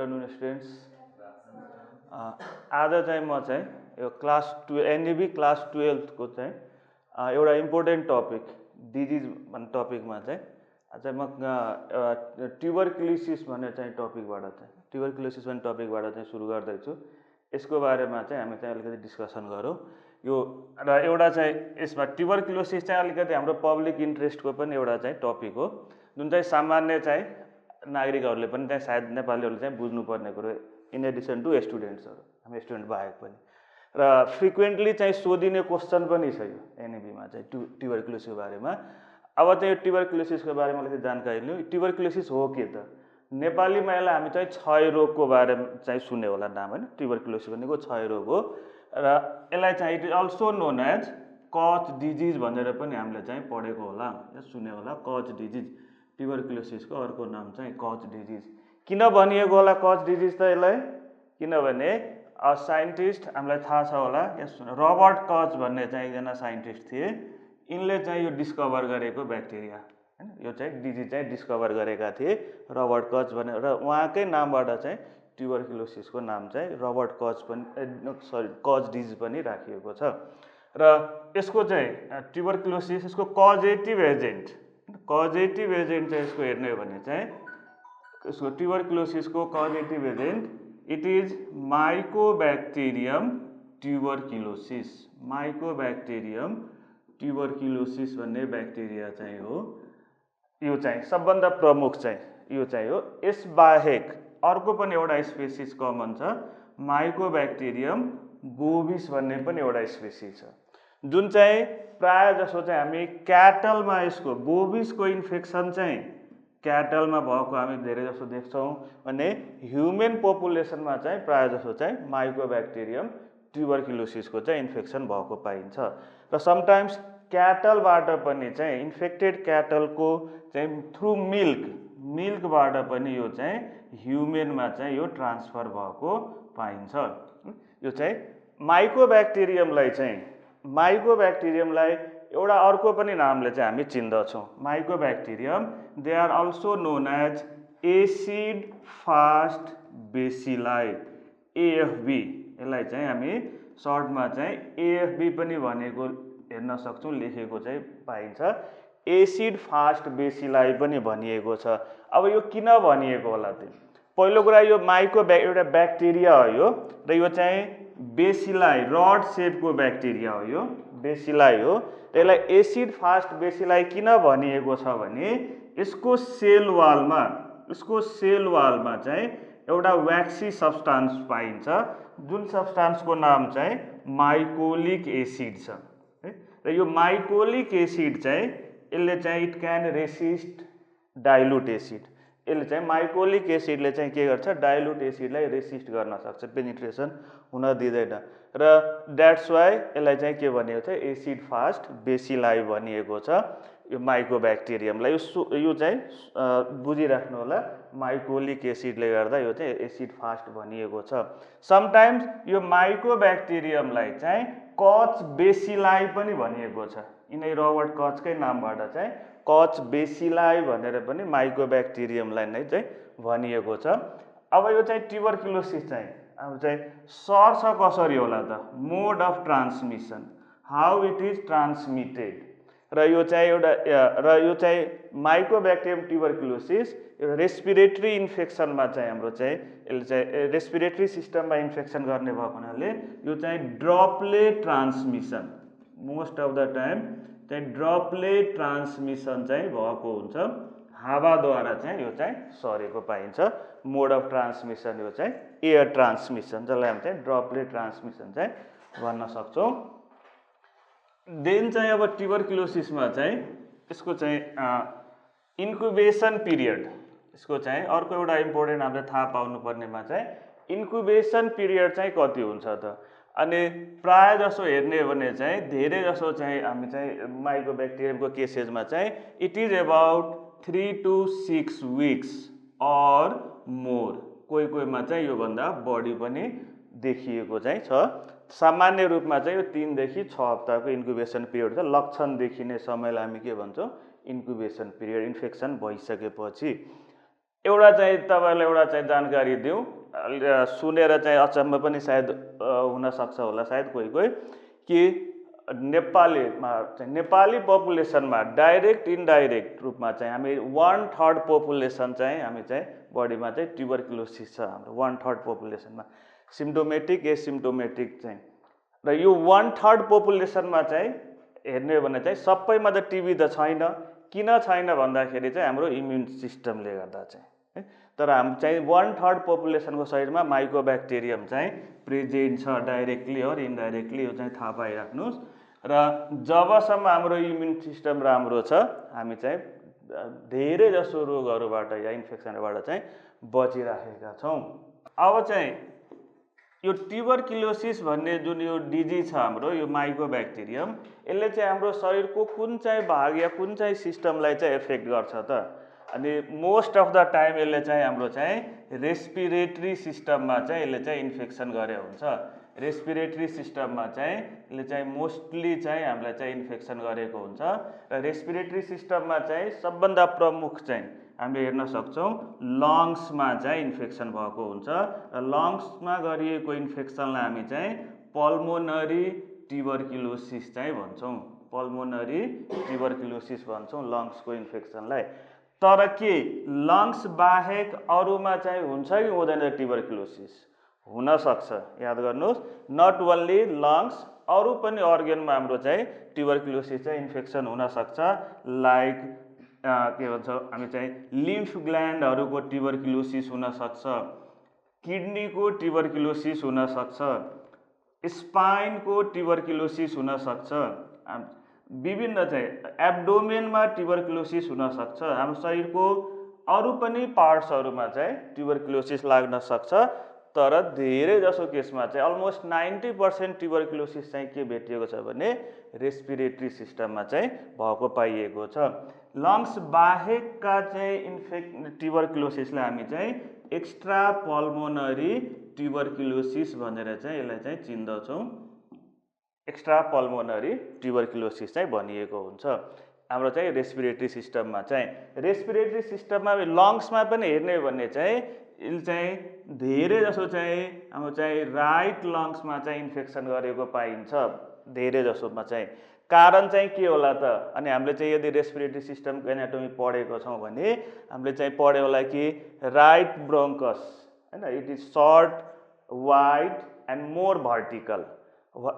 Afternoon students. आज चाहिँ म चाहिँ यो क्लास 12 एनइबी क्लास 12 को चाहिँ एउटा इम्पोर्टेन्ट टपिक डिजिज भन्ने टपिकमा चाहिँ आज म ट्युबरक्युलोसिस भन्ने चाहिँ टपिकबाट चाहिँ सुरु गर्दैछु। यसको बारेमा चाहिँ हामी चाहिँ अलिकति डिस्कसन गरौँ। यो र एउटा चाहिँ यसमा ट्युबरक्युलोसिस चाहिँ अलिकति हाम्रो पब्लिक इन्ट्रेस्टको पनि एउटा चाहिँ टपिक हो, जुन चाहिँ सामान्य चाहिँ नागरिकहरूले पनि चाहिँ सायद नेपालीहरूले चाहिँ बुझ्नुपर्ने कुरो, इन एडिसन टु स्टुडेन्ट्सहरू, हामी स्टुडेन्ट बाहेक पनि। र फ्रिक्वेन्टली चाहिँ सोधिने क्वेसन पनि छ यो एनइबीमा चाहिँ ट्युबरक्युलोसिसको बारेमा। अब चाहिँ यो ट्युबरक्युलोसिसको बारेमा अलिकति जानकारी लिउँ। ट्युबरक्युलोसिस हो के त? नेपालीमा यसलाई हामी चाहिँ क्षय रोगको बारेमा चाहिँ सुन्यो होला नाम, होइन? ट्युबरक्युलोसिस भनेको क्षय रोग हो र यसलाई चाहिँ it is also known as Koch disease भनेर पनि हामीले चाहिँ पढेको होला, सुन्यो होला। कच डिजिज, ट्युबरक्युलोसिसको अर्को नाम चाहिँ कच डिजिज। किन भनिएको होला कच डिजिज त यसलाई? किनभने साइन्टिस्ट, हामीलाई थाहा छ होला, रबर्ट कच भन्ने चाहिँ एकजना साइन्टिस्ट थिए। यिनले चाहिँ यो डिस्कभर गरेको ब्याक्टेरिया, होइन, यो चाहिँ डिजिज चाहिँ डिस्कभर गरेका थिए रबर्ट कच भनेर, र उहाँकै नामबाट चाहिँ ट्युबरक्युलोसिसको नाम चाहिँ रबर्ट कच पनि कच डिजिज पनि राखिएको छ। र यसको चाहिँ ट्युबरक्युलोसिस, यसको कजेटिभ एजेन्ट चाहिँ यसको हेर्ने हो भने चाहिँ यसको ट्युबरक्युलोसिसको causative agent it is mycobacterium tuberculosis. Mycobacterium tuberculosis भन्ने ब्याक्टेरिया चाहिँ हो। यो चाहिँ सबभन्दा प्रमुख चाहिँ यो चाहिँ हो। यसबाहेक अर्को पनि एउटा स्पेसिस कमन छ, माइकोब्याक्टेरियम बोभिस भन्ने पनि एउटा स्पेसिस छ, जुन चाहिँ प्राय जसो चाहिँ हामी क्याटलमा यसको बोभिसको इन्फेक्सन चाहिँ क्याटलमा भएको हामी धेरै जसो देख्छौँ भने ह्युमन पपुलेसनमा चाहिँ प्राय जसो चाहिँ माइकोब्याक्टेरियम ट्युबरक्युलोसिसको चाहिँ इन्फेक्सन भएको पाइन्छ। र समटाइम्स क्याटलबाट पनि चाहिँ इन्फेक्टेड क्याटलको चाहिँ थ्रु मिल्कबाट पनि यो चाहिँ ह्युमनमा चाहिँ यो ट्रान्सफर भएको पाइन्छ। यो चाहिँ माइकोब्याक्टेरियमलाई एउटा अर्को पनि नामले चाहिँ हामी चिन्दछौँ। Mycobacterium they are also known as acid fast bacilli, AFB. यसलाई चाहिँ हामी सर्टमा चाहिँ एएफबी पनि भनेको हेर्न सक्छौँ, लेखेको चाहिँ पाइन्छ। एसिड फास्ट बेसिलाई पनि भनिएको छ। अब यो किन भनिएको होला त? पहिलो कुरा, यो एउटा ब्याक्टेरिया हो यो, र यो चाहिँ बेसिलाई, रड सेपको ब्याक्टेरिया हो, यो बेसिलाई हो। यसलाई एसिड फास्ट बेसिलाई किन भनिएको छ भने यसको सेल वालमा चाहिँ एउटा व्याक्सी सब्स्टान्स पाइन्छ, जुन सब्स्टान्सको नाम चाहिँ माइकोलिक एसिड छ। र यो माइकोलिक एसिड चाहिँ यसले चाहिँ it can resist dilute acid. यसले चाहिँ माइकोलिक एसिडले चाहिँ के गर्छ? डाइल्युट एसिडलाई रेसिस्ट गर्न सक्छ, पेनिट्रेसन हुन दिँदैन। र द्याट्स वाइ यसलाई चाहिँ के भनिएको छ? एसिड फास्ट बेसिलाई भनिएको छ यो माइकोब्याक्टेरियमलाई। यो चाहिँ बुझिराख्नु होला, माइकोलिक एसिडले गर्दा यो चाहिँ एसिड फास्ट भनिएको छ। समटाइम्स यो माइकोब्याक्टेरियमलाई चाहिँ कच बेसिलाई पनि भनिएको छ। यिनै रबर्ट कचकै नामबाट चाहिँ कच बेसिलाई भनेर पनि माइकोब्याक्टेरियमलाई नै चाहिँ भनिएको छ। अब यो चाहिँ ट्युबरक्युलोसिस चाहिँ अब चाहिँ सर्छ कसरी होला त? Mode of transmission, how it is transmitted. र यो चाहिँ माइकोब्याक्टेरियम ट्युबरक्युलोसिस एउटा रेस्पिरेटरी इन्फेक्सनमा चाहिँ हाम्रो चाहिँ यसले चाहिँ रेस्पिरेटरी सिस्टममा इन्फेक्सन गर्ने भएको हुनाले यो चाहिँ droplet transmission, most of the time चाहिँ ड्रपलेट ट्रान्समिसन चाहिँ भएको हुन्छ। हावाद्वारा चाहिँ यो चाहिँ सरेको पाइन्छ। मोड अफ ट्रान्समिसन यो चाहिँ एयर ट्रान्समिसन, जसलाई हामी चाहिँ ड्रपलेट ट्रान्समिसन चाहिँ भन्न सक्छौँ। देन चाहिँ अब ट्युबरक्युलोसिसमा चाहिँ यसको चाहिँ इन्क्युबेसन पिरियड, यसको चाहिँ अर्को एउटा इम्पोर्टेन्ट हामीले थाहा पाउनुपर्नेमा चाहिँ इन्क्युबेसन पिरियड चाहिँ कति हुन्छ त? अनि प्राय जसो हेर्ने हो भने चाहिँ धेरै जसो चाहिँ हामी चाहिँ माइकोब्याक्टेरियमको केसेसमा चाहिँ it is about 3 to 6 weeks or more. कोहीमा चाहिँ योभन्दा बढी पनि देखिएको चाहिँ छ। सामान्य रूपमा चाहिँ यो 3 देखि 6 हप्ताको इन्क्युबेसन पिरियड छ। लक्षण देखिने समयलाई हामी के भन्छौँ? इन्क्युबेसन पिरियड, इन्फेक्सन भइसकेपछि। एउटा चाहिँ तपाईँलाई एउटा चाहिँ जानकारी दिउँ, सुनेर चाहिँ अचम्म पनि सायद हुनसक्छ होला सायद कोही कोही, कि नेपालीमा चाहिँ नेपाली पपुलेसनमा डाइरेक्ट इन्डाइरेक्ट रूपमा चाहिँ हामी 1/3 पपुलेसन चाहिँ हामी चाहिँ बडीमा चाहिँ ट्युबरक्युलोसिस छ हाम्रो 1/3 पपुलेसनमा, सिम्टोमेटिक एसिम्टोमेटिक चाहिँ। र यो 1/3 पपुलेसनमा चाहिँ हेर्ने हो भने चाहिँ सबैमा त टिबी त छैन। किन छैन भन्दाखेरि चाहिँ हाम्रो इम्युन सिस्टमले गर्दा चाहिँ है। तर हामी चाहिँ 1/3 पपुलेसनको शरीरमा माइकोब्याक्टेरियम चाहिँ प्रेजेन्ट छ डाइरेक्टली और इन्डाइरेक्टली, यो चाहिँ थाहा पाइराख्नुहोस्। र जबसम्म हाम्रो इम्युन सिस्टम राम्रो छ हामी चाहिँ धेरै जसो रोगहरूबाट या इन्फेक्सनबाट चाहिँ बचिराखेका छौँ। अब चाहिँ यो ट्युबरक्युलोसिस भन्ने जुन यो डिजिज छ हाम्रो, यो माइकोब्याक्टेरियम, यसले चाहिँ हाम्रो शरीरको कुन चाहिँ भाग या कुन चाहिँ सिस्टमलाई चाहिँ एफेक्ट गर्छ त? अनि मोस्ट अफ द टाइम यसले चाहिँ हाम्रो चाहिँ रेस्पिरेटरी सिस्टममा चाहिँ यसले चाहिँ इन्फेक्सन गरे हुन्छ। रेस्पिरेटरी सिस्टममा चाहिँ यसले चाहिँ मोस्टली चाहिँ हामीलाई चाहिँ इन्फेक्सन गरेको हुन्छ। र रेस्पिरेटरी सिस्टममा चाहिँ सबभन्दा प्रमुख चाहिँ हामीले हेर्न सक्छौँ लङ्समा चाहिँ इन्फेक्सन भएको हुन्छ। र लङ्समा गरिएको इन्फेक्सनलाई हामी चाहिँ पल्मोनरी ट्युबरक्युलोसिस चाहिँ भन्छौँ। पल्मोनरी ट्युबरक्युलोसिस भन्छौँ लङ्सको इन्फेक्सनलाई। तर के लङ्स बाहेक अरूमा चाहिँ हुन्छ कि हुँदैन ट्युबरक्युलोसिस? हुनसक्छ, याद गर्नुहोस्। नट ओन्ली लङ्स, अरू पनि अर्गनमा हाम्रो चाहिँ ट्युबरक्युलोसिस चाहिँ इन्फेक्सन हुनसक्छ। लाइक के भन्छ हामी चाहिँ लिम्फ ग्ल्यान्डहरूको ट्युबरक्युलोसिस हुनसक्छ, किडनीको ट्युबरक्युलोसिस हुनसक्छ, स्पाइनको ट्युबरक्युलोसिस हुनसक्छ, विभिन्न चाहिँ एब्डोमेनमा ट्युबरक्युलोसिस हुनसक्छ। हाम्रो शरीरको अरू पनि पार्ट्सहरूमा चाहिँ ट्युबरक्युलोसिस लाग्न सक्छ। तर धेरै जसो केसमा चाहिँ अलमोस्ट 90% ट्युबरक्युलोसिस चाहिँ के भेटिएको छ भने रेस्पिरेटरी सिस्टममा चाहिँ भएको पाइएको छ। लङ्स बाहेकका चाहिँ ट्युबरक्युलोसिसलाई हामी चाहिँ एक्स्ट्रा पल्मोनरी ट्युबरक्युलोसिस भनेर चाहिँ यसलाई चाहिँ चिन्दछौँ। एक्स्ट्रा पल्मोनरी ट्युबरक्युलोसिस चाहिँ भनिएको हुन्छ हाम्रो चाहिँ रेस्पिरेटरी सिस्टममा चाहिँ। रेस्पिरेटरी सिस्टममा लङ्समा पनि हेर्ने हो भने चाहिँ यसले चाहिँ धेरै जसो चाहिँ हाम्रो चाहिँ राइट लङ्समा चाहिँ इन्फेक्सन गरेको पाइन्छ धेरै जसोमा चाहिँ। कारण चाहिँ के होला त? अनि हामीले चाहिँ यदि रेस्पिरेटरी सिस्टमको एनाटोमी पढेको छौँ भने हामीले चाहिँ पढ्यो होला कि राइट ब्रोङ्कस हैन, it is short, wide and more vertical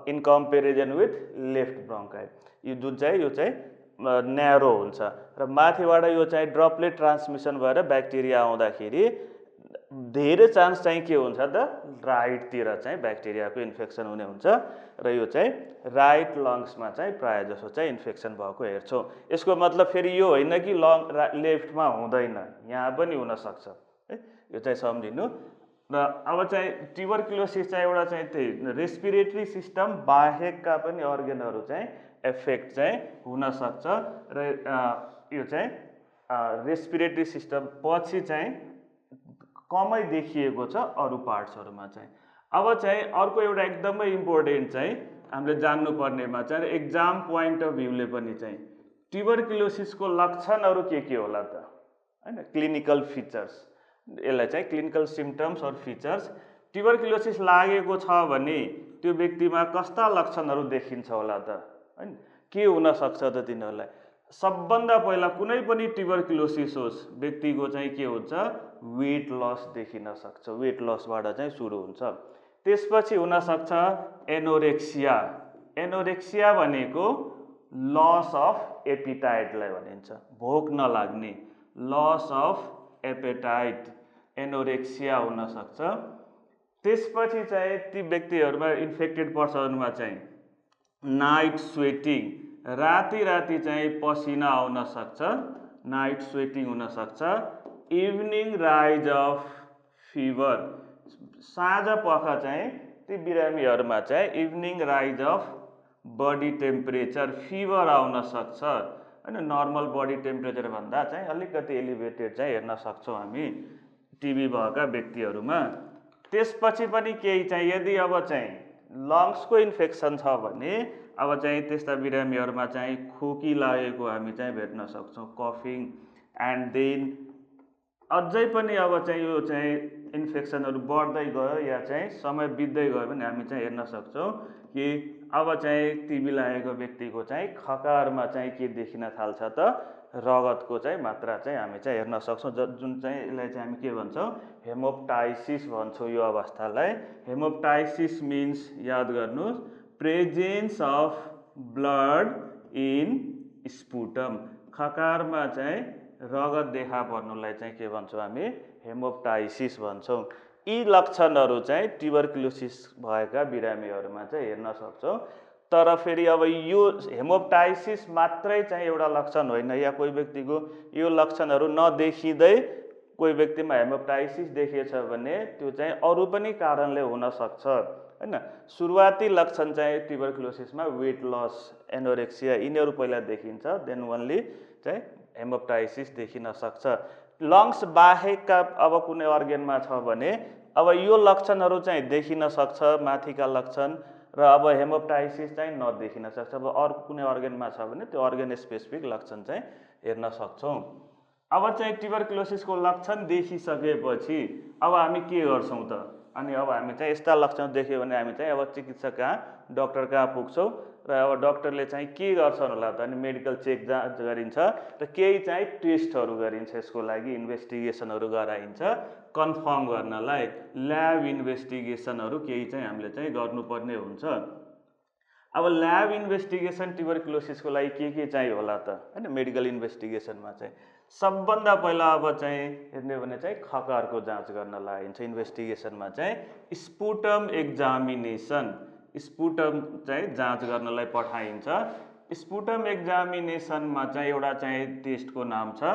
in comparison with left bronchi. यो जुन चाहिँ यो चाहिँ न्यारो हुन्छ र माथिबाट यो चाहिँ ड्रपलेट ट्रान्समिसन भएर ब्याक्टेरिया आउँदाखेरि धेरै चान्स चाहिँ के हुन्छ त? राइटतिर चाहिँ ब्याक्टेरियाको इन्फेक्सन हुने हुन्छ। र यो चाहिँ राइट लङ्समा चाहिँ प्रायः जसो चाहिँ इन्फेक्सन भएको हेर्छौँ। यसको मतलब फेरि यो होइन कि लेफ्टमा हुँदैन, यहाँ पनि हुनसक्छ है, यो चाहिँ सम्झिनु। र अब चाहिँ ट्युबरक्युलोसिस चाहिँ एउटा चाहिँ त्यही रेस्पिरेटरी सिस्टम बाहेकका पनि अर्गनहरू चाहिँ एफेक्ट चाहिँ हुनसक्छ। र यो चाहिँ रेस्पिरेटरी सिस्टम पछि चाहिँ कमै देखिएको छ अरू पार्ट्सहरूमा चाहिँ। अब चाहिँ अर्को एउटा एकदमै इम्पोर्टेन्ट चाहिँ हामीले जान्नुपर्नेमा चाहिँ एक्जाम पोइन्ट अफ भ्यूले पनि चाहिँ ट्युबरक्युलोसिसको लक्षणहरू के होला त हैन, क्लिनिकल फिचर्स, यसलाई चाहिँ क्लिनिकल सिम्पटम्स और फिचर्स। ट्युबरक्युलोसिस लागेको छ भने त्यो व्यक्तिमा कस्ता लक्षणहरू देखिन्छ होला त हैन, के हुनसक्छ त तिनीहरूलाई? सबभन्दा पहिला कुनै पनि ट्युबरक्युलोसिस होस् व्यक्तिको चाहिँ के हुन्छ? वेट लस देखिन सक्छ, वेट लसबाट चाहिँ सुरु हुन्छ। त्यसपछि हुनसक्छ एनोरेक्सिया। एनोरेक्सिया भनेको लस अफ एपिटाइटलाई भनिन्छ, भोक नलाग्ने, लस अफ एपेटाइट, एनोरेक्सिया हुनसक्छ। त्यसपछि चाहिँ ती व्यक्तिहरूमा इन्फेक्टेड पर्सनहरूमा चाहिँ नाइट स्वेटिङ, राति चाहिँ पसिना आउन सक्छ, नाइट स्वेटिङ हुनसक्छ। इभिनिङ राइज अफ फिभर, साँझ पख चाहिँ ती बिरामीहरूमा चाहिँ evening rise of body temperature, fever आउन सक्छ हैन, नर्मल बडी टेम्परेचर भन्दा चाहिँ अलिकति एलिभेटेड चाहिँ हेर्न सक्छौँ हामी टिबी भएका व्यक्तिहरूमा। त्यसपछि पनि केही चाहिँ यदि अब चाहिँ लङ्सको इन्फेक्सन छ भने अब चाहिँ त्यस्ता बिरामीहरूमा चाहिँ खोकी लागेको हामी चाहिँ भेट्न सक्छौँ, कफिङ एन्ड देन अझै पनि अब चाहिँ यो चाहिँ इन्फेक्सनहरू बढ्दै गयो या चाहिँ समय बित्दै गयो भने हामी चाहिँ हेर्न सक्छौँ कि अब चाहिँ टिबी लागेको व्यक्तिको चाहिँ खकारमा चाहिँ के देखिन थाल्छ त रगतको चाहिँ मात्रा चाहिँ हामी चाहिँ हेर्न सक्छौँ जुन चाहिँ यसलाई चाहिँ हामी के भन्छौँ हेमोप्टाइसिस भन्छौँ यो अवस्थालाई। हेमोप्टाइसिस मिन्स याद गर्नुहोस् presence of blood in sputum. खकारमा चाहिँ रगत देखा पर्नुलाई चाहिँ के भन्छौँ हामी हेमोप्टाइसिस भन्छौँ। यी लक्षणहरू चाहिँ ट्युबरक्युलोसिस भएका बिरामीहरूमा चाहिँ हेर्न सक्छौँ। तर फेरि अब यो हेमोप्टाइसिस मात्रै चाहिँ एउटा लक्षण होइन, या कोही व्यक्तिको यो लक्षणहरू नदेखिँदै कोही व्यक्तिमा हेमोप्टाइसिस देखिएछ भने त्यो चाहिँ अरू पनि कारणले हुनसक्छ हैन। सुरुवाती लक्षण चाहिँ ट्युबरक्युलोसिसमा वेट लस, एनोरेक्सिया यिनीहरू पहिला देखिन्छ, देन ओन्ली चाहिँ हेमोप्टाइसिस देखिन सक्छ। लङ्स बाहेकका अब कुनै अर्गेनमा छ भने अब यो लक्षणहरू चाहिँ देखिन सक्छ माथिका लक्षण, र अब हेमोप्टाइसिस चाहिँ नदेखिन सक्छ। अब अर्को कुनै अर्गेनमा छ भने त्यो अर्गेन स्पेसिफिक लक्षण चाहिँ हेर्न सक्छौँ। अब चाहिँ ट्युबरक्युलोसिसको लक्षण देखिसकेपछि अब हामी के गर्छौँ त? अनि अब हामी चाहिँ यस्ता लक्षण देख्यो भने हामी चाहिँ अब चिकित्सक कहाँ, डक्टर कहाँ पुग्छौँ र अब डक्टरले चाहिँ के गर्छन् होला त? अनि मेडिकल चेक जाँच गरिन्छ र केही चाहिँ टेस्टहरू गरिन्छ, यसको लागि इन्भेस्टिगेसनहरू गराइन्छ कन्फर्म गर्नलाई। ल्याब इन्भेस्टिगेसनहरू केही चाहिँ हामीले चाहिँ गर्नुपर्ने हुन्छ। अब ल्याब इन्भेस्टिगेसन ट्युबरक्युलोसिसको लागि के चाहिँ होला त हैन? मेडिकल इन्भेस्टिगेसनमा चाहिँ सबभन्दा पहिला अब चाहिँ हेर्ने भने चाहिँ खकारको जाँच गर्न लगाइन्छ। इन्भेस्टिगेसनमा चाहिँ स्पुटम एक्जामिनेसन, स्पुटम चाहिँ जाँच गर्नलाई पठाइन्छ। स्पुटम एक्जामिनेसनमा चाहिँ एउटा चाहिँ टेस्टको नाम छ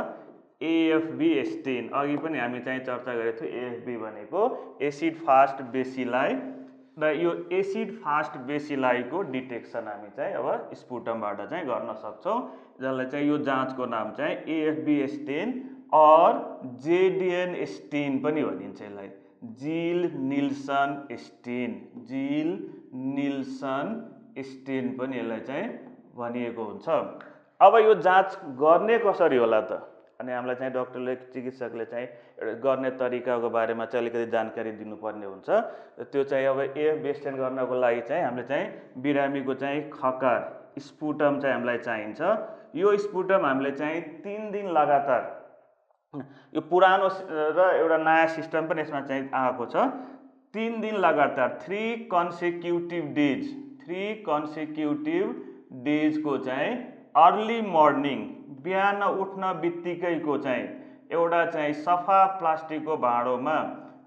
एएफबी स्टेन। अघि पनि हामी चाहिँ चर्चा गरेको थियौँ एएफबी भनेको एसिड फास्ट बेसिलाई, र यो एसिड फास्ट बेसिलाईको डिटेक्सन हामी चाहिँ अब स्पुटमबाट चाहिँ गर्न सक्छौँ, जसलाई चाहिँ यो जाँचको नाम चाहिँ एएफबी स्टेन और जेडिएन स्टेन पनि भनिन्छ। यसलाई जिल निल्सन स्टेन, जिल निल्सन स्टेन पनि यसलाई चाहिँ भनिएको हुन्छ। अब यो जाँच गर्ने कसरी होला त? अनि हामीलाई चाहिँ डक्टरले, चिकित्सकले चाहिँ गर्ने तरिकाको बारेमा चाहिँ अलिकति जानकारी दिनुपर्ने हुन्छ। त्यो चाहिँ अब एएफबी स्टेन गर्नको लागि चाहिँ हामीले चाहिँ बिरामीको चाहिँ खकार स्पुटम चाहिँ हामीलाई चाहिन्छ। यो स्पुटम हामीले चाहिँ 3 दिन लगातार, यो पुरानो र एउटा नयाँ सिस्टम पनि यसमा चाहिँ आएको छ, 3 दिन लगातार 3 कन्सेक्युटिभ डेज, 3 कन्सेक्युटिभ डेजको चाहिँ अर्ली मर्निङ बिहान उठ्न बित्तिकैको चाहिँ एउटा चाहिँ सफा प्लास्टिकको भाँडोमा,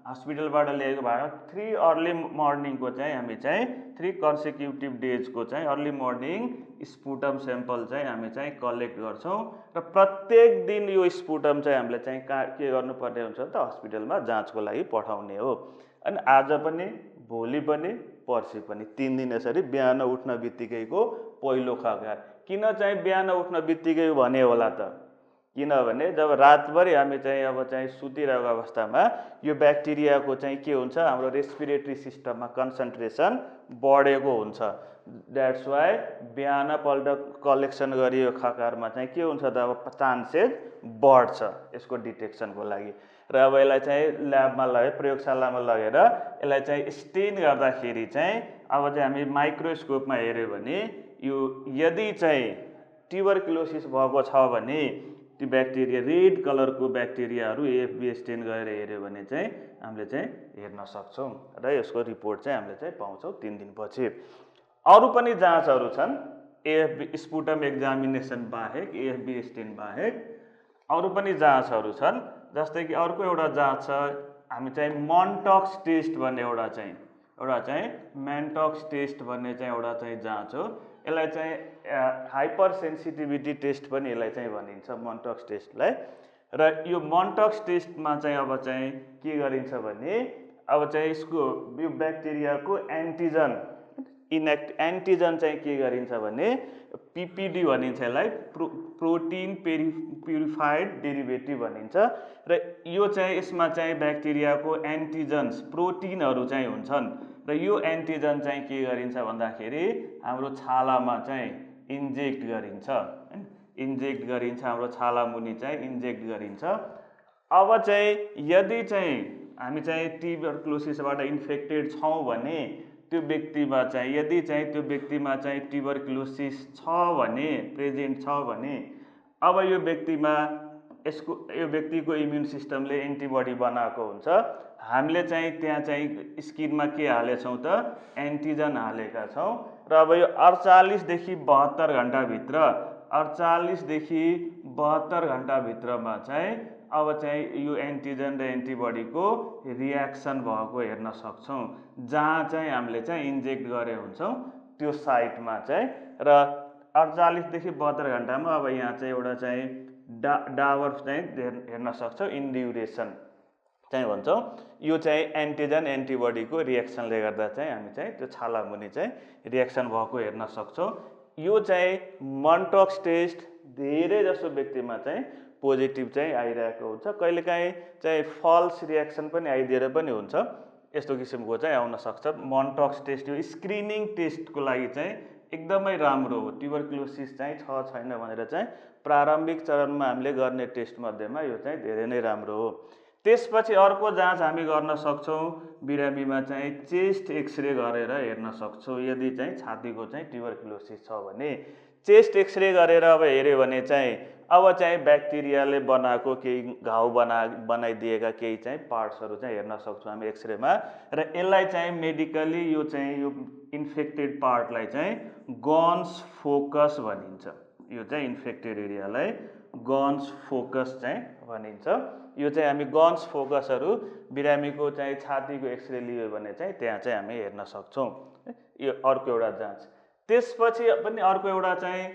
हस्पिटलबाट ल्याएको भाँडो, 3 अर्ली मर्निङको चाहिँ हामी चाहिँ 3 कन्सेक्युटिभ डेजको चाहिँ अर्ली मर्निङ स्पुटम स्याम्पल चाहिँ हामी चाहिँ कलेक्ट गर्छौँ र प्रत्येक दिन यो स्पुटम चाहिँ हामीले चाहिँ के गर्नुपर्ने हुन्छ त? हस्पिटलमा जाँचको लागि पठाउने हो। अनि आज पनि, भोलि पनि, पर्सि पनि 3 दिन यसरी बिहान उठ्न बित्तिकैको पहिलो खकार। किन चाहिँ बिहान उठ्न बित्तिकै भने होला त? किनभने जब रातभरि हामी चाहिँ अब चाहिँ सुतिरहेको अवस्थामा यो ब्याक्टेरियाको चाहिँ के हुन्छ, हाम्रो रेस्पिरेटरी सिस्टममा कन्सन्ट्रेसन बढेको हुन्छ। द्याट्स वाइ बिहानपल्ट कलेक्सन गरियो खकारमा चाहिँ के हुन्छ त? अब चान्सेस बढ्छ यसको डिटेक्सनको लागि। र अब यसलाई चाहिँ ल्याबमा लगेर, प्रयोगशालामा लगेर यसलाई चाहिँ स्टेन गर्दाखेरि चाहिँ अब चाहिँ हामी माइक्रोस्कोपमा हेऱ्यो भने यो यदि चाहिँ ट्युबरक्युलोसिस भएको छ भने त्यो ब्याक्टेरिया, रेड कलरको ब्याक्टेरियाहरू एएफबी स्टेन गरेर हेऱ्यो भने चाहिँ हामीले चाहिँ हेर्न सक्छौँ र यसको रिपोर्ट चाहिँ हामीले चाहिँ पाउँछौँ 3 दिनपछि। अरू पनि जाँचहरू छन् एएफबी स्पुटम एक्जामिनेसन बाहेक, एएफबी स्टेन बाहेक अरू पनि जाँचहरू छन्। जस्तै कि अर्को एउटा जाँच छ, हामी चाहिँ मन्टक्स टेस्ट भन्ने एउटा चाहिँ मेन्टक्स टेस्ट भन्ने चाहिँ एउटा चाहिँ जाँच हो। यसलाई चाहिँ हाइपर सेन्सिटिभिटी टेस्ट पनि यसलाई चाहिँ भनिन्छ, मन्टक्स टेस्टलाई। र यो मन्टक्स टेस्टमा चाहिँ अब चाहिँ के गरिन्छ भने अब चाहिँ यसको यो ब्याक्टेरियाको एन्टिजन एन्टिजन चाहिँ के गरिन्छ भने पीपीडी भनिन्छ, यसलाई प्रोटिन प्युरिफाइड डेरिभेटिभ भनिन्छ। र यो चाहिँ यसमा चाहिँ ब्याक्टेरियाको एन्टिजन्स प्रोटिनहरू चाहिँ हुन्छन् र यो एन्टिजन चाहिँ के गरिन्छ भन्दाखेरि हाम्रो छालामा चाहिँ इन्जेक्ट गरिन्छ, इन्जेक्ट गरिन्छ, हाम्रो छाला मुनि चाहिँ इन्जेक्ट गरिन्छ। अब चाहिँ यदि चाहिँ हामी चाहिँ ट्युबरक्लोसिसबाट इन्फेक्टेड छौँ भने त्यो व्यक्तिमा चाहिँ यदि चाहिँ त्यो व्यक्तिमा चाहिँ ट्युबरक्लोसिस छ भने प्रेजेन्ट छ भने अब यो व्यक्तिमा यो व्यक्तिको इम्युन सिस्टमले एन्टिबडी बनाएको हुन्छ। हामीले चाहिँ त्यहाँ चाहिँ स्किनमा के हालेछौँ त एन्टिजन हालेका छौँ र अब यो 48 देखि 72 घन्टाभित्र 48 देखि 72 घन्टाभित्रमा चाहिँ अब चाहिँ यो एन्टिजन र एन्टिबडीको रियाक्सन भएको हेर्न सक्छौँ जहाँ चाहिँ हामीले चाहिँ इन्जेक्ट गरे हुन्छौँ त्यो साइटमा चाहिँ। र 48 देखि 72 घन्टामा अब यहाँ चाहिँ एउटा चाहिँ डाबर चाहिँ हेर्न सक्छौँ इन्ड्युरेसन चाहिँ भन्छौँ। यो चाहिँ एन्टिजन एन्टिबडीको रियाक्सनले गर्दा चाहिँ हामी चाहिँ त्यो छाला मुनि चाहिँ रियाक्सन भएको हेर्न सक्छौँ। यो चाहिँ मन्टक्स टेस्ट धेरै जसो व्यक्तिमा चाहिँ पोजिटिभ चाहिँ आइरहेको हुन्छ, कहिलेकाहीँ चाहिँ फल्स रियाक्सन पनि आइदिएर पनि हुन्छ, यस्तो किसिमको चाहिँ आउन सक्छ। मन्टक्स टेस्ट यो स्क्रिनिङ टेस्टको लागि चाहिँ एकदमै राम्रो हो। ट्युबरक्लोसिस चाहिँ छ छैन भनेर चाहिँ प्रारम्भिक चरणमा हामीले गर्ने टेस्ट मध्येमा यो चाहिँ धेरै नै राम्रो हो। त्यसपछि अर्को जाँच हामी गर्न सक्छौँ बिरामीमा चाहिँ चेस्ट एक्सरे गरेर हेर्न सक्छौँ। यदि चाहिँ छातीको चाहिँ ट्युबरक्लोसिस छ भने चेस्ट एक्सरे गरेर अब हेऱ्यो भने चाहिँ अब चाहिँ ब्याक्टेरियाले बनाएको केही घाउ बनाइदिएका केही चाहिँ पार्ट्सहरू चाहिँ हेर्न सक्छौँ हामी एक्सरेमा। र यसलाई चाहिँ मेडिकली यो चाहिँ यो इन्फेक्टेड पार्टलाई चाहिँ गन्स फोकस भनिन्छ। यो चाहिँ इन्फेक्टेड एरियालाई गन्स फोकस चाहिँ भनिन्छ। यो चाहिँ हामी गन्स फोकसहरू बिरामीको चाहिँ छातीको एक्सरे लियो भने चाहिँ त्यहाँ चाहिँ हामी हेर्न सक्छौँ। यो अर्को एउटा जाँच। त्यसपछि पनि अर्को एउटा चाहिँ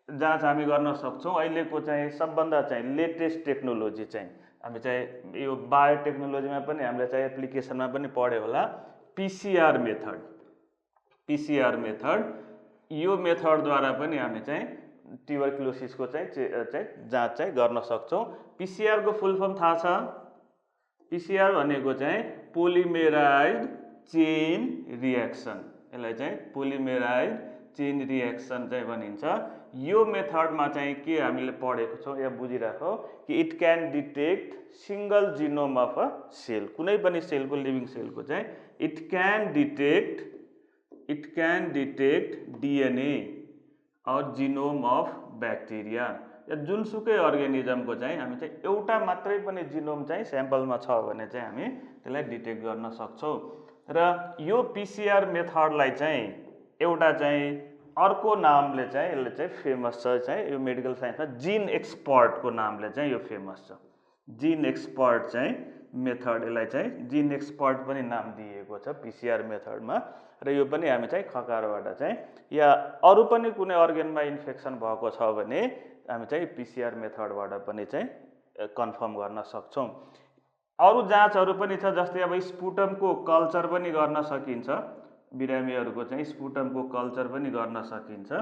जाँच हामी गर्न सक्छौँ। अहिलेको चाहिँ सबभन्दा चाहिँ लेटेस्ट टेक्नोलोजी चाहिँ हामी चाहिँ यो बायोटेक्नोलोजीमा पनि हामीले चाहिँ एप्लिकेसनमा पनि पढ्यो होला, पिसिआर मेथड। पिसिआर मेथड यो मेथडद्वारा पनि हामी चाहिँ ट्युबरक्लोसिसको चाहिँ जाँच चाहिँ गर्न सक्छौँ। पिसिआरको फुल फर्म थाहा छ? पिसिआर भनेको चाहिँ पोलिमेराइज चेन रियाक्सन, यसलाई चाहिँ पोलिमेराइज चेन रियाक्सन चाहिँ भनिन्छ। यो मेथडमा चाहिँ के हामीले पढेको छौँ या बुझिराखौँ कि it can detect single genome of a cell, कुनै पनि सेलको लिभिङ सेलको चाहिँ इट क्यान डिटेक्ट डिएनए और जिनोम अफ ब्याक्टेरिया या जुनसुकै अर्गानिजमको चाहिँ हामी चाहिँ एउटा मात्रै पनि जिनोम चाहिँ स्याम्पलमा छ भने चाहिँ हामी त्यसलाई डिटेक्ट गर्न सक्छौँ। र यो पिसिआर मेथडलाई चाहिँ एउटा चाहिँ अर्को नामले चाहिँ यसले चाहिँ फेमस छ, चाहिँ यो मेडिकल साइन्समा जिन एक्सपर्टको नामले चाहिँ यो फेमस छ। जिन एक्सपर्ट चाहिँ मेथड, यसलाई चाहिँ जिन एक्सपर्ट पनि नाम दिएको छ पिसिआर मेथडमा। र यो पनि हामी चाहिँ खकारबाट चाहिँ या अरू पनि कुनै अर्गनमा इन्फेक्सन भएको छ भने हामी चाहिँ पिसिआर मेथडबाट पनि चाहिँ कन्फर्म गर्न सक्छौँ। अरू जाँचहरू पनि छ, जस्तै अब स्पुटमको कल्चर पनि गर्न सकिन्छ, बिरामीहरूको चाहिँ स्पुटमको कल्चर पनि गर्न सकिन्छ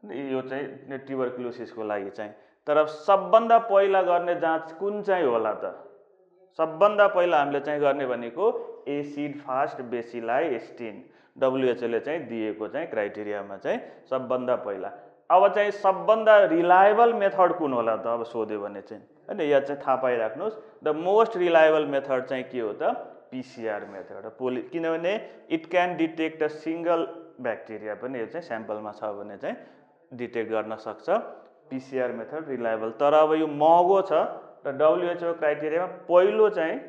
यो चाहिँ ट्युबरक्लोसिसको लागि चाहिँ। तर सबभन्दा पहिला गर्ने जाँच कुन चाहिँ होला त? सबभन्दा पहिला हामीले चाहिँ गर्ने भनेको एसिड फास्ट बेसिलाई स्टेन, डब्ल्युएचओले चाहिँ दिएको चाहिँ क्राइटेरियामा चाहिँ सबभन्दा पहिला। अब चाहिँ सबभन्दा रिलायबल मेथड कुन होला त अब सोध्यो भने चाहिँ, हैन? यहाँ चाहिँ थाहा पाइराख्नुहोस्, द मोस्ट रिलायबल मेथड चाहिँ के हो त? PCR method. किनभने it can detect a single bacteria पनि यो चाहिँ स्याम्पलमा छ भने चाहिँ डिटेक्ट गर्न सक्छ। पिसिआर मेथड रिलायबल, तर अब यो महँगो छ र डब्ल्युएचओ क्राइटेरियामा पहिलो चाहिँ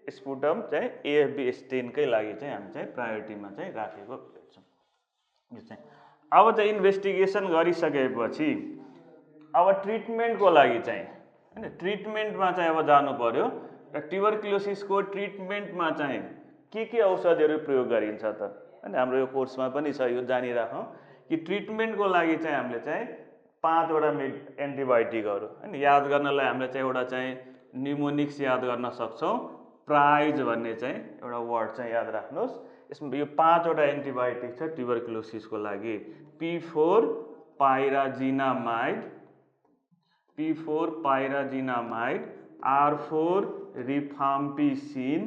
स्पुटम चाहिँ एएफबी स्टेनकै लागि चाहिँ हामी चाहिँ प्रायोरिटीमा चाहिँ राखेको छौँ। यो चाहिँ अब चाहिँ इन्भेस्टिगेसन गरिसकेपछि अब ट्रिटमेन्टको लागि चाहिँ हैन, ट्रिटमेन्टमा चाहिँ अब जानु पर्यो। र ट्युबरक्लोसिसको ट्रिटमेन्टमा चाहिँ के औषधिहरू प्रयोग गरिन्छ त? हैन, हाम्रो यो कोर्समा पनि छ, यो जानिराखौँ कि ट्रिटमेन्टको लागि चाहिँ हामीले चाहिँ 5 वटा एन्टिबायोटिकहरू हैन याद गर्नलाई हामीले चाहिँ एउटा चाहिँ न्युमोनिक्स याद गर्न सक्छौँ। प्राइज भन्ने चाहिँ एउटा वर्ड चाहिँ याद राख्नुहोस्। यसमा यो 5 वटा एन्टिबायोटिक छ ट्युबरक्लोसिसको लागि। P4 pyrazinamide, P4 pyrazinamide, R4 rifampicin,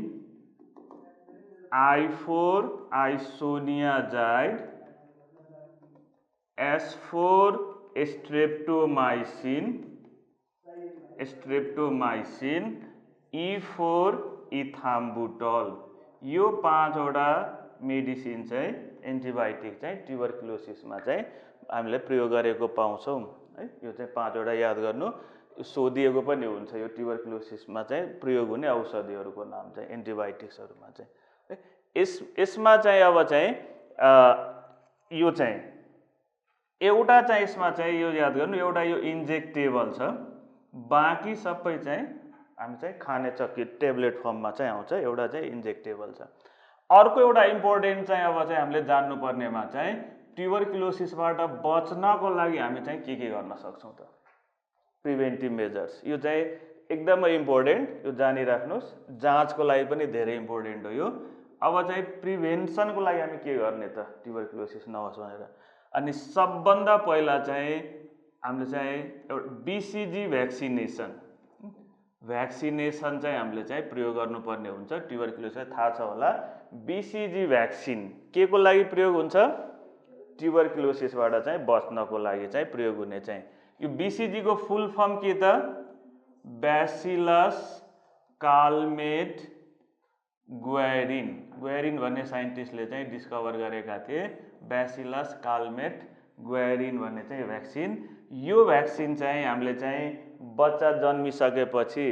I4 isoniazid, S4 streptomycin, ethambutol. यो 5 वटा मेडिसिन चाहिँ एन्टिबायोटिक चाहिँ ट्युबरक्युलोसिसमा चाहिँ हामीले प्रयोग गरेको पाउँछौँ है। यो चाहिँ 5 वटा याद गर्नु, सोधिएको पनि हुन्छ यो ट्युबरक्युलोसिसमा चाहिँ प्रयोग हुने औषधिहरूको नाम चाहिँ एन्टिबायोटिक्सहरूमा चाहिँ है। यसमा चाहिँ अब चाहिँ यो चाहिँ एउटा चाहिँ यसमा चाहिँ यो याद गर्नु, एउटा यो इन्जेक्टेबल छ, बाँकी सबै चाहिँ हामी चाहिँ खाने चक्की ट्याब्लेट फर्ममा चाहिँ आउँछ, एउटा चाहिँ इन्जेक्टेबल छ। अर्को एउटा इम्पोर्टेन्ट चाहिँ अब चाहिँ हामीले जान्नुपर्नेमा चाहिँ ट्युबरक्युलोसिसबाट बच्नको लागि हामी चाहिँ के गर्न सक्छौँ त, प्रिभेन्टिभ मेजर्स। यो चाहिँ एकदमै इम्पोर्टेन्ट, यो जानिराख्नुहोस्, जाँचको लागि पनि धेरै इम्पोर्टेन्ट हो यो। अब चाहिँ प्रिभेन्सनको लागि हामी के गर्ने त ट्युबरक्युलोसिस नहोस् भनेर, अनि सबभन्दा पहिला चाहिँ हामीले चाहिँ एउटा BCG भ्याक्सिनेसन चाहिँ हामीले चाहिँ प्रयोग गर्नुपर्ने हुन्छ। ट्युबरक्युलोसिस थाहा छ होला, BCG भ्याक्सिन के को लागि प्रयोग हुन्छ, ट्युबरक्युलोसिसबाट चाहिँ बच्नको लागि चाहिँ प्रयोग हुने चाहिँ यो BCG को फुल फर्म के त, ब्यासिलस कालमेट ग्वाइरिन। ग्वाइरिन भन्ने साइन्टिस्टले चाहिँ डिस्कभर गरेका थिए ब्यासिलस कालमेट ग्वाइरिन भन्ने चाहिँ भ्याक्सिन। यो भ्याक्सिन चाहिँ हामीले चाहिँ बच्चा जन्मिसकेपछि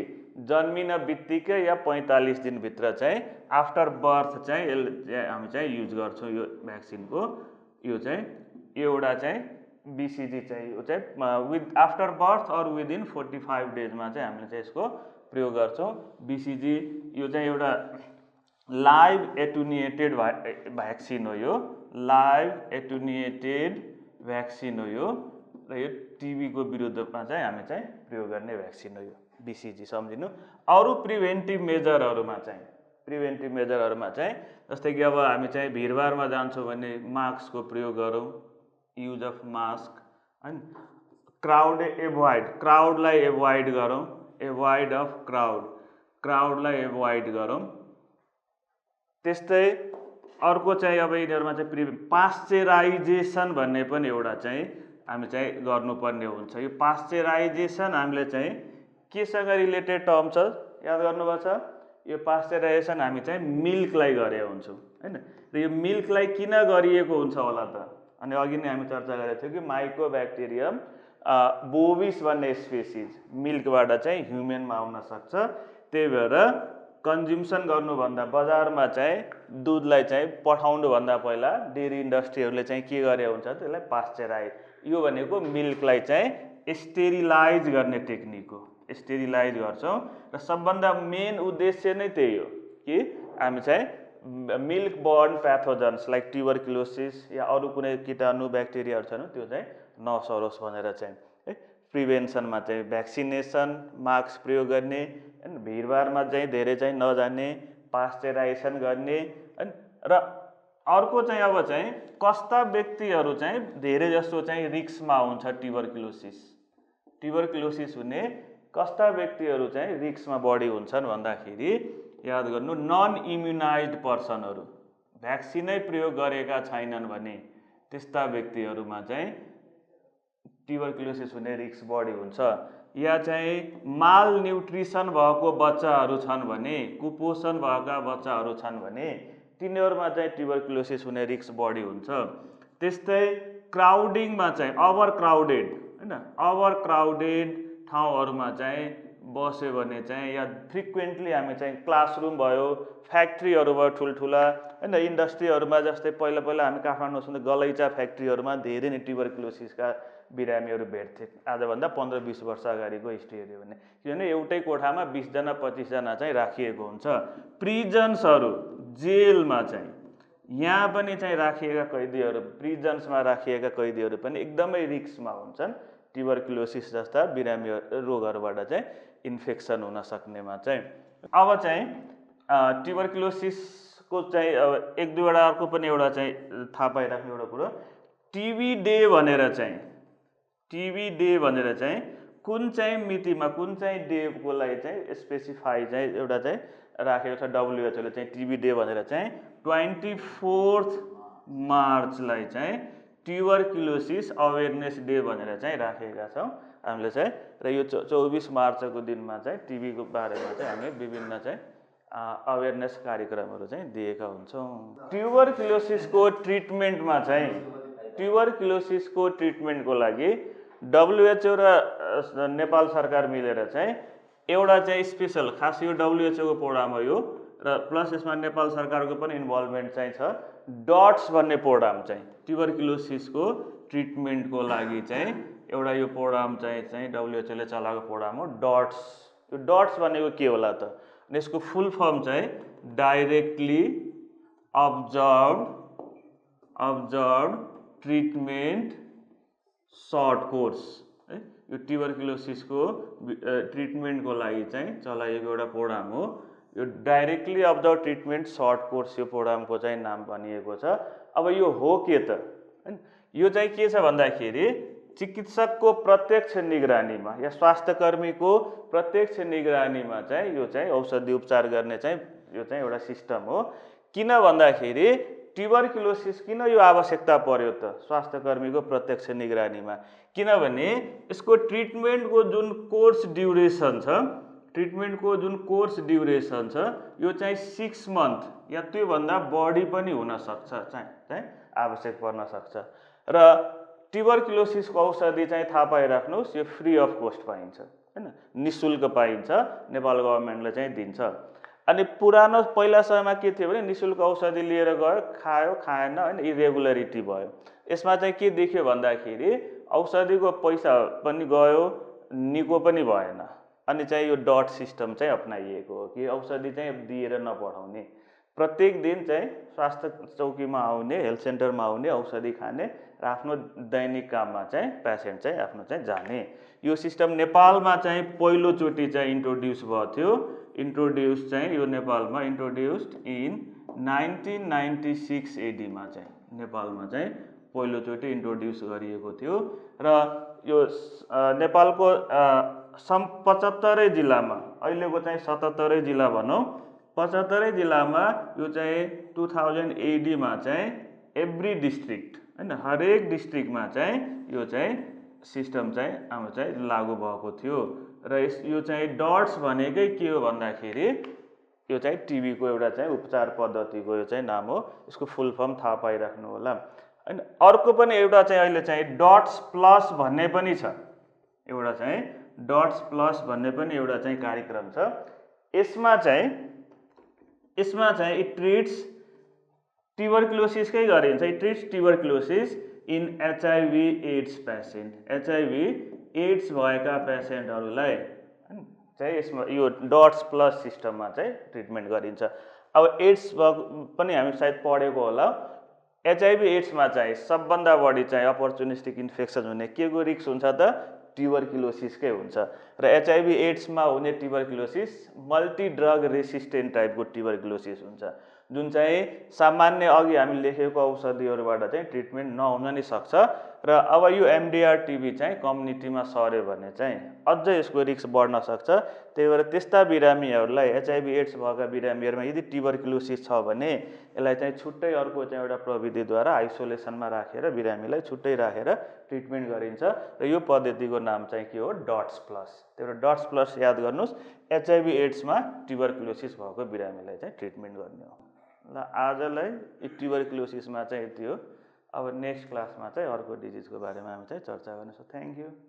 जन्मिन बित्तिकै या 45 दिनभित्र चाहिँ आफ्टर बर्थ चाहिँ हामी चाहिँ युज गर्छौँ यो भ्याक्सिनको। यो चाहिँ एउटा चाहिँ BCG चाहिँ यो चाहिँ with after birth or within 45 डेजमा चाहिँ हामीले चाहिँ यसको प्रयोग गर्छौँ। BCG यो चाहिँ एउटा लाइभ एटुनिएटेड भ्याक्सिन हो, यो लाइभ एटुनिएटेड भ्याक्सिन हो यो, र यो टिबीको विरुद्धमा चाहिँ हामी चाहिँ प्रयोग गर्ने भ्याक्सिन हो यो BCG, सम्झिनु। अरू प्रिभेन्टिभ मेजरहरूमा चाहिँ जस्तै कि अब हामी चाहिँ भिडभाडमा जान्छौँ भने मास्कको प्रयोग गरौँ, युज अफ मास्क, होइन। क्राउडलाई एभोइड गरौँ, एभोइड अफ क्राउडलाई एभोइड गरौँ। त्यस्तै अर्को चाहिँ अब यिनीहरूमा चाहिँ पास्चराइजेसन भन्ने पनि एउटा चाहिँ हामी चाहिँ गर्नुपर्ने हुन्छ। यो पास्चराइजेसन हामीले चाहिँ केसँग रिलेटेड टर्म छ याद गर्नुभएको छ, यो पास्चराइजेसन हामी चाहिँ मिल्कलाई गरे हुन्छौँ हैन। र यो मिल्कलाई किन गरिएको हुन्छ होला त, अनि अघि नै हामी चर्चा गरेको थियौँ कि माइकोब्याक्टेरियम बोविस भन्ने स्पेसिज मिल्कबाट चाहिँ ह्युमनमा आउन सक्छ। त्यही भएर कन्ज्युम्सन गर्नुभन्दा, बजारमा चाहिँ दुधलाई चाहिँ पठाउनुभन्दा पहिला डेरी इन्डस्ट्रीहरूले चाहिँ के गरे हुन्छ, त्यसलाई पास्चराइज, यो भनेको मिल्कलाई चाहिँ स्टेरिलाइज गर्ने टेक्निक हो, स्टेरिलाइज गर्छौँ। र सबभन्दा मेन उद्देश्य नै त्यही हो कि हामी चाहिँ मिल्क बर्न प्याथोजन्स लाइक ट्युबरक्युलोसिस या अरू कुनै कीटाणु ब्याक्टेरियाहरू छन् त्यो चाहिँ नसरोस् भनेर चाहिँ है। प्रिभेन्सनमा चाहिँ भ्याक्सिनेसन, मास्क प्रयोग गर्ने, भिडभाडमा चाहिँ धेरै चाहिँ नजाने, पास्चराइजेसन गर्ने, र अर्को चाहिँ अब चाहिँ कस्ता व्यक्तिहरू चाहिँ धेरै जस्तो चाहिँ रिस्कमा हुन्छ ट्युबरक्युलोसिस हुने कस्ता व्यक्तिहरू चाहिँ रिस्कमा बढी हुन्छन् भन्दाखेरि याद गर्नु, नन इम्युनाइज्ड पर्सनहरू, भ्याक्सिनै प्रयोग गरेका छैनन् भने त्यस्ता व्यक्तिहरूमा चाहिँ ट्युबरक्युलोसिस हुने रिस्क बढी हुन्छ। या चाहिँ माल न्युट्रिसन भएको बच्चाहरू छन् भने, कुपोषण भएका बच्चाहरू छन् भने तिनीहरूमा चाहिँ ट्युबरक्युलोसिस हुने रिस्क बढी हुन्छ। त्यस्तै क्राउडिङमा चाहिँ ओभर क्राउडेड ठाउँहरूमा चाहिँ बस्यो भने चाहिँ, या फ्रिक्वेन्टली हामी चाहिँ क्लासरुम भयो, फ्याक्ट्रीहरू भयो ठुल्ठुला होइन, इन्डस्ट्रीहरूमा जस्तै पहिला हामी काठमाडौँमा गलैँचा फ्याक्ट्रीहरूमा धेरै नै ट्युबरक्युलोसिसका बिरामीहरू भेट्थे। आजभन्दा 15-20 वर्ष अगाडिको हिस्ट्री हेऱ्यो भने, किनभने एउटै कोठामा 20 जना 25 जना चाहिँ राखिएको हुन्छ। प्रिजन्सहरू, जेलमा चाहिँ यहाँ पनि चाहिँ राखिएका कैदीहरू, प्रिजन्समा राखिएका कैदीहरू पनि एकदमै रिस्कमा हुन्छन् ट्युबरक्युलोसिस जस्ता बिरामी रोगहरूबाट चाहिँ इन्फेक्सन हुन सक्नेमा चाहिँ। अब चाहिँ ट्युबरक्युलोसिसको चाहिँ अब 1-2वटा अर्को पनि एउटा चाहिँ थाहा पाइराख्ने एउटा कुरो, टिबी डे भनेर चाहिँ कुन चाहिँ मितिमा, कुन चाहिँ डेको लागि चाहिँ स्पेसिफाई चाहिँ एउटा चाहिँ राखेको छ WHO ले चाहिँ टिबी डे भनेर चाहिँ 24 मार्चलाई चाहिँ ट्युबरक्युलोसिस अवेरनेस डे भनेर चाहिँ राखेका छौँ। हामीले चाहिँ र यो 24 मार्चको दिनमा चाहिँ टिबीको बारेमा चाहिँ हामीले विभिन्न चाहिँ अवेरनेस कार्यक्रमहरू चाहिँ दिएका हुन्छौँ। ट्युबरक्युलोसिसको ट्रिटमेन्टमा चाहिँ ट्युबरक्युलोसिसको ट्रिटमेन्टको लागि WHO र नेपाल सरकार मिलेर चाहिँ एउटा चाहिँ स्पेसल खास यो WHO को प्रोग्राम हो यो र प्लस यसमा नेपाल सरकारको पनि इन्भल्भमेन्ट चाहिँ छ। डट्स भन्ने प्रोग्राम चाहिँ ट्युबरक्युलोसिसको ट्रिटमेन्टको लागि चाहिँ एउटा यो प्रोग्राम चाहिँ WHO ले चलाएको प्रोग्राम हो डट्स। यो डट्स भनेको के होला त? यसको फुल फर्म चाहिँ डाइरेक्टली अब्जर्भड ट्रिटमेन्ट सर्ट कोर्स है। यो ट्युबरक्युलोसिसको ट्रिटमेन्टको लागि चाहिँ चलाइएको एउटा प्रोग्राम हो। यो directly observed treatment short course यो प्रोग्रामको चाहिँ नाम भनिएको छ। अब यो हो के त? यो चाहिँ के छ भन्दाखेरि चिकित्सकको प्रत्यक्ष निगरानीमा या स्वास्थ्यकर्मीको प्रत्यक्ष निगरानीमा चाहिँ यो चाहिँ औषधि उपचार गर्ने चाहिँ यो चाहिँ एउटा सिस्टम हो। किन भन्दाखेरि ट्युबरक्युलोसिस किन यो आवश्यकता पर्यो त स्वास्थ्यकर्मीको प्रत्यक्ष निगरानीमा? किनभने यसको ट्रिटमेन्टको जुन कोर्स ड्युरेसन छ यो चाहिँ 6 मन्थ या त्योभन्दा बढी पनि हुन सक्छ चाहिँ आवश्यक पर्न सक्छ। र ट्युबरक्युलोसिसको औषधि चाहिँ थाहा पाइराख्नुहोस् यो फ्री अफ कोस्ट पाइन्छ हैन, निशुल्क पाइन्छ, नेपाल गभर्नमेन्टले चाहिँ दिन्छ। अनि पुरानो पहिला समयमा के थियो भने निशुल्क औषधि लिएर गयो, खायो खाएन हैन, इरेगुलरिटी भयो। यसमा चाहिँ के देखियो भन्दाखेरि औषधिको पैसा पनि गयो, निको पनि भएन। अनि चाहिँ यो डट सिस्टम चाहिँ अपनाइएको हो कि औषधि चाहिँ दिएर नपठाउने, प्रत्येक दिन चाहिँ स्वास्थ्य चौकीमा आउने, हेल्थ सेन्टरमा आउने, औषधि खाने र आफ्नो दैनिक काममा चाहिँ पेसेन्ट चाहिँ आफ्नो चाहिँ जाने। यो सिस्टम नेपालमा चाहिँ पहिलोचोटि चाहिँ इन्ट्रोड्युस भएको थियो। इन्ट्रोड्युस चाहिँ यो नेपालमा इन्ट्रोड्युस्ड इन 1996 एडीमा चाहिँ नेपालमा चाहिँ पहिलोचोटि इन्ट्रोड्युस गरिएको थियो। र यो नेपालको 75 जिल्लामा, अहिलेको चाहिँ 77 जिल्ला भनौँ, 75 जिल्लामा यो चाहिँ 2000 एडीमा चाहिँ एभ्री डिस्ट्रिक्ट हैन, हरेक डिस्ट्रिक्टमा चाहिँ यो चाहिँ सिस्टम चाहिँ हाम्रो चाहिँ लागू भएको थियो। र यो चाहिँ डट्स भनेकै के हो भन्दाखेरि यो चाहिँ टिबीको एउटा चाहिँ उपचार पद्धतिको यो चाहिँ नाम हो। यसको फुल फर्म थाहा पाइराख्नु होला। अनि अर्को पनि एउटा चाहिँ अहिले चाहिँ डट्स प्लस भन्ने पनि छ, एउटा चाहिँ डट्स प्लस भन्ने पनि एउटा चाहिँ कार्यक्रम छ। यसमा चाहिँ इट ट्रिट्स ट्युबरक्युलोसिसकै गरिन्छ। It treats tuberculosis in HIV AIDS patient. HIV AIDS भएका पेसेन्टहरूलाई चाहिँ यसमा यो डट्स प्लस सिस्टममा चाहिँ ट्रिटमेन्ट गरिन्छ। अब एड्स पनि हामी सायद पढेको होला। HIV एड्समा चाहिँ सबभन्दा बढी चाहिँ अपर्चुनिस्टिक इन्फेक्सन हुने के को रिस्क हुन्छ त? ट्युबरक्युलोसिसकै हुन्छ। र HIV एड्समा हुने ट्युबरक्युलोसिस मल्टी ड्रग रेसिस्टेन्ट टाइपको ट्युबरक्युलोसिस हुन्छ, जुन चाहिँ सामान्य अघि हामी लेखेको औषधिहरूबाट चाहिँ ट्रिटमेन्ट नहुन नि सक्छ। र अब यो MDR टिबी चाहिँ कम्युनिटीमा सर्यो भने चाहिँ अझ यसको रिस्क बढ्न सक्छ। त्यही भएर त्यस्ता बिरामीहरूलाई, HIV एड्स भएका बिरामीहरूमा यदि ट्युबरक्युलोसिस छ भने यसलाई चाहिँ छुट्टै अर्को चाहिँ एउटा प्रविधिद्वारा आइसोलेसनमा राखेर बिरामीलाई छुट्टै राखेर ट्रिटमेन्ट गरिन्छ। र यो पद्धतिको नाम चाहिँ के हो? Dots plus. त्यही भएर डट्स प्लस याद गर्नुहोस्, HIV एड्समा ट्युबरक्युलोसिस भएको बिरामीलाई चाहिँ ट्रिटमेन्ट गर्ने हो। ल आजलाई ट्युबरक्युलोसिसमा चाहिँ यति हो। अब नेक्स्ट क्लासमा चाहिँ अर्को डिजिजको बारेमा हामी चाहिँ चर्चा गर्नेछौँ। Thank you.